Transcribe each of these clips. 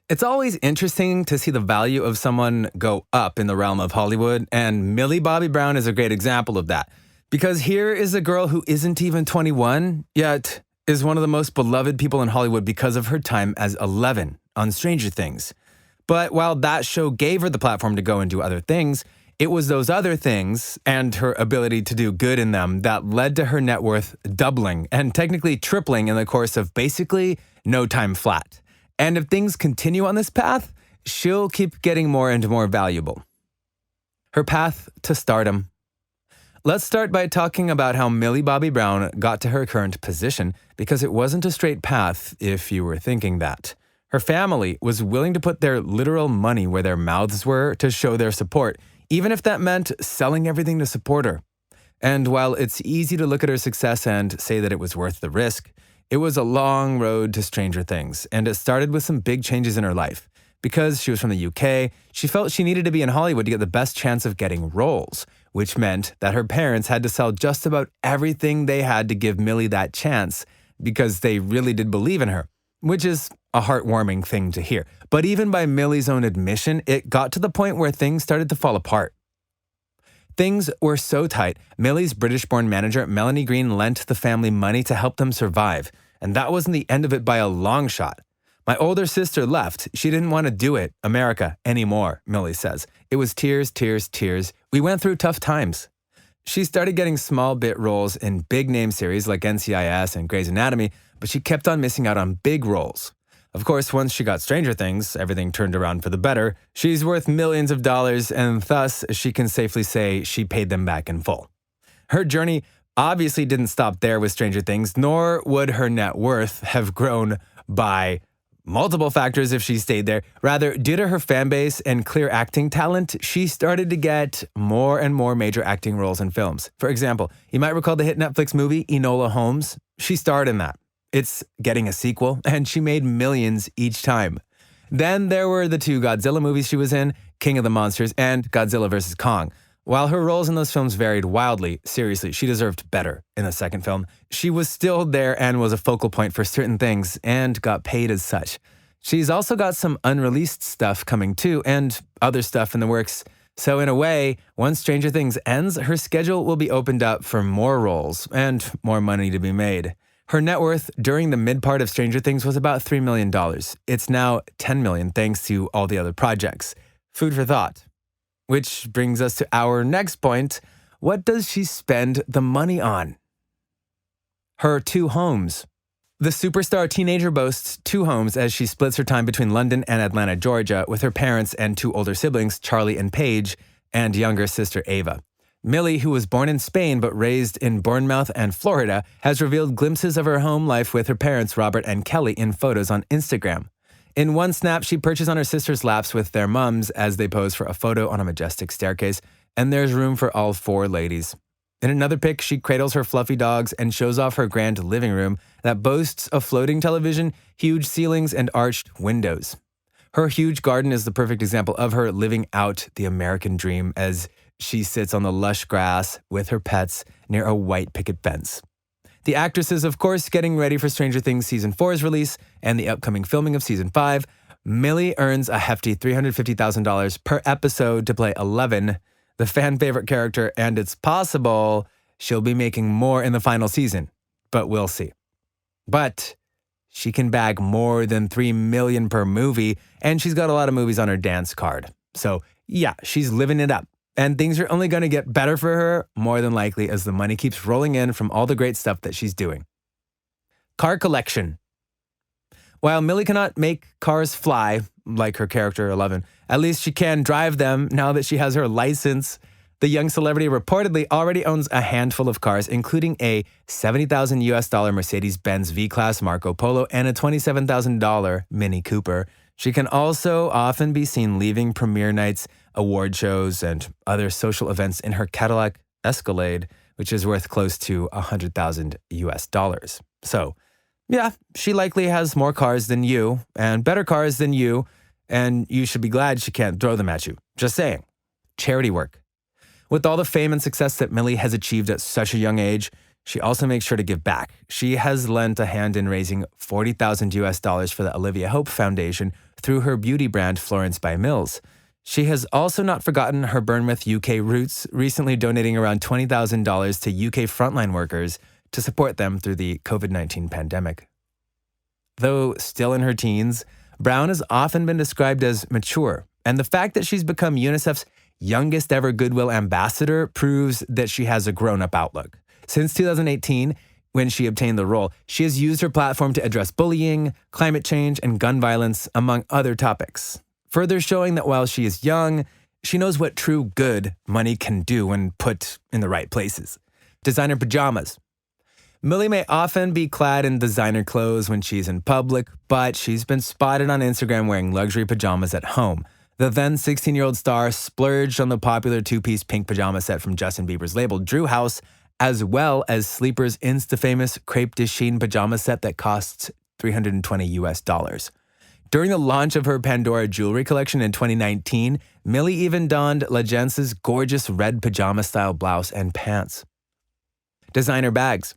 It's always interesting to see the value of someone go up in the realm of Hollywood, and Millie Bobby Brown is a great example of that. Because here is a girl who isn't even 21, yet is one of the most beloved people in Hollywood because of her time as 11 on Stranger Things. But while that show gave her the platform to go and do other things, it was those other things and her ability to do good in them that led to her net worth doubling and technically tripling in the course of basically no time flat. And if things continue on this path, she'll keep getting more and more valuable. Her path to stardom. Let's start by talking about how Millie Bobby Brown got to her current position, because it wasn't a straight path if you were thinking that. Her family was willing to put their literal money where their mouths were to show their support, even if that meant selling everything to support her. And while it's easy to look at her success and say that it was worth the risk, it was a long road to Stranger Things, and it started with some big changes in her life. Because she was from the UK, she felt she needed to be in Hollywood to get the best chance of getting roles, which meant that her parents had to sell just about everything they had to give Millie that chance, because they really did believe in her, which is a heartwarming thing to hear. But even by Millie's own admission, it got to the point where things started to fall apart. Things were so tight, Millie's British-born manager, Melanie Green, lent the family money to help them survive. And that wasn't the end of it by a long shot. My older sister left. She didn't want to do it, America, anymore, Millie says. It was tears, tears, tears. We went through tough times. She started getting small bit roles in big-name series like NCIS and Grey's Anatomy, but she kept on missing out on big roles. Of course, once she got Stranger Things, everything turned around for the better. She's worth millions of dollars, and thus she can safely say she paid them back in full. Her journey obviously didn't stop there with Stranger Things, nor would her net worth have grown by multiple factors if she stayed there. Rather, due to her fan base and clear acting talent, she started to get more and more major acting roles in films. For example, you might recall the hit Netflix movie Enola Holmes. She starred in that. It's getting a sequel, and she made millions each time. Then there were the two Godzilla movies she was in, King of the Monsters and Godzilla vs. Kong. While her roles in those films varied wildly, seriously, she deserved better in the second film. She was still there and was a focal point for certain things and got paid as such. She's also got some unreleased stuff coming too, and other stuff in the works. So in a way, once Stranger Things ends, her schedule will be opened up for more roles and more money to be made. Her net worth during the mid part of Stranger Things was about $3 million. It's now $10 million thanks to all the other projects. Food for thought. Which brings us to our next point. What does she spend the money on? Her two homes. The superstar teenager boasts two homes as she splits her time between London and Atlanta, Georgia, with her parents and two older siblings, Charlie and Paige, and younger sister Ava. Millie, who was born in Spain but raised in Bournemouth and Florida, has revealed glimpses of her home life with her parents, Robert and Kelly, in photos on Instagram. In one snap, she perches on her sister's laps with their mums as they pose for a photo on a majestic staircase, and there's room for all four ladies. In another pic, she cradles her fluffy dogs and shows off her grand living room that boasts a floating television, huge ceilings, and arched windows. Her huge garden is the perfect example of her living out the American dream as she sits on the lush grass with her pets near a white picket fence. The actress is, of course, getting ready for Stranger Things Season 4's release and the upcoming filming of Season 5. Millie earns a hefty $350,000 per episode to play 11, the fan-favorite character, and it's possible she'll be making more in the final season, but we'll see. But she can bag more than $3 million per movie, and she's got a lot of movies on her dance card. So yeah, she's living it up. And things are only going to get better for her, more than likely, as the money keeps rolling in from all the great stuff that she's doing. Car collection. While Millie cannot make cars fly, like her character 11, at least she can drive them now that she has her license. The young celebrity reportedly already owns a handful of cars, including a $70,000 Mercedes-Benz V-Class Marco Polo and a $27,000 Mini Cooper. She can also often be seen leaving premiere nights, award shows, and other social events in her Cadillac Escalade, which is worth close to $100,000. So, yeah, she likely has more cars than you, and better cars than you, and you should be glad she can't throw them at you. Just saying. Charity work. With all the fame and success that Millie has achieved at such a young age, She also makes sure to give back. She has lent a hand in raising $40,000 for the Olivia Hope Foundation through her beauty brand Florence by Mills. She has also not forgotten her Bournemouth, UK roots, recently donating around $20,000 to UK frontline workers to support them through the COVID-19 pandemic. Though still in her teens, Brown has often been described as mature, and the fact that she's become UNICEF's youngest ever Goodwill ambassador proves that she has a grown-up outlook. Since 2018, when she obtained the role, she has used her platform to address bullying, climate change, and gun violence, among other topics, further showing that while she is young, she knows what true good money can do when put in the right places. Designer pajamas. Millie may often be clad in designer clothes when she's in public, but she's been spotted on Instagram wearing luxury pajamas at home. The then 16-year-old star splurged on the popular two-piece pink pajama set from Justin Bieber's label Drew House, as well as Sleeper's Insta-famous crepe de chine pajama set that costs $320. During the launch of her Pandora jewelry collection in 2019, Millie even donned La Gence's gorgeous red pajama-style blouse and pants. Designer bags.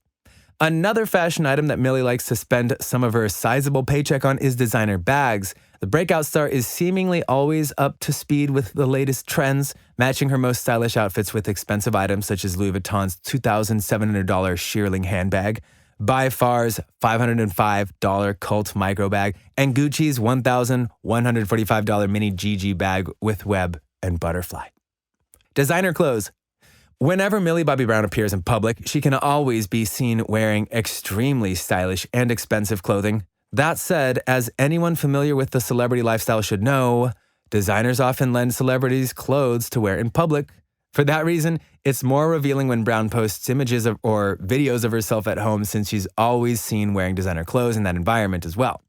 Another fashion item that Millie likes to spend some of her sizable paycheck on is designer bags. The breakout star is seemingly always up to speed with the latest trends, matching her most stylish outfits with expensive items such as Louis Vuitton's $2,700 shearling handbag, By Far's $505 cult micro bag, and Gucci's $1,145 mini GG bag with web and butterfly. Designer clothes. Whenever Millie Bobby Brown appears in public, she can always be seen wearing extremely stylish and expensive clothing. That said, as anyone familiar with the celebrity lifestyle should know, designers often lend celebrities clothes to wear in public. For that reason, it's more revealing when Brown posts images or videos of herself at home, since she's always seen wearing designer clothes in that environment as well.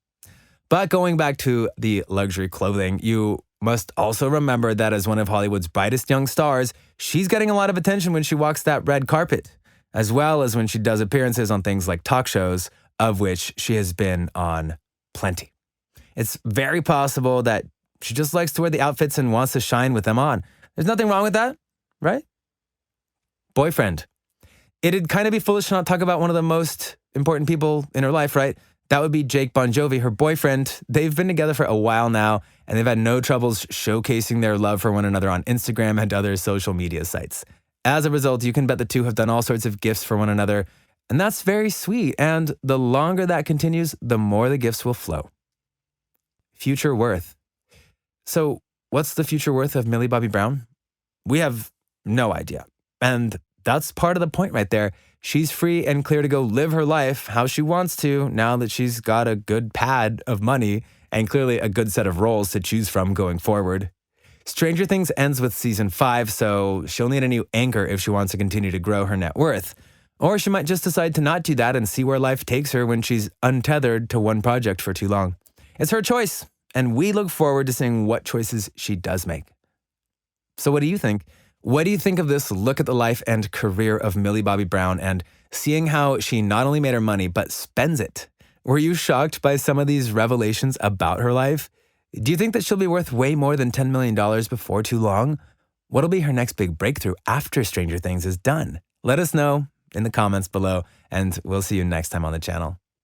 But going back to the luxury clothing, you must also remember that as one of Hollywood's brightest young stars, she's getting a lot of attention when she walks that red carpet, as well as when she does appearances on things like talk shows, of which she has been on plenty. It's very possible that she just likes to wear the outfits and wants to shine with them on. There's nothing wrong with that, right? Boyfriend. It'd kind of be foolish to not talk about one of the most important people in her life, right? That would be Jake Bon Jovi, her boyfriend. They've been together for a while now, and they've had no troubles showcasing their love for one another on Instagram and other social media sites. As a result, you can bet the two have done all sorts of gifts for one another, and that's very sweet. And the longer that continues, the more the gifts will flow. Future worth. So, what's the future worth of Millie Bobby Brown? We have no idea. And that's part of the point right there. She's free and clear to go live her life how she wants to now that she's got a good pad of money and clearly a good set of roles to choose from going forward. Stranger Things ends with season 5, so she'll need a new anchor if she wants to continue to grow her net worth. Or she might just decide to not do that and see where life takes her when she's untethered to one project for too long. It's her choice, and we look forward to seeing what choices she does make. So what do you think? What do you think of this look at the life and career of Millie Bobby Brown and seeing how she not only made her money, but spends it? Were you shocked by some of these revelations about her life? Do you think that she'll be worth way more than $10 million before too long? What'll be her next big breakthrough after Stranger Things is done? Let us know in the comments below, and we'll see you next time on the channel.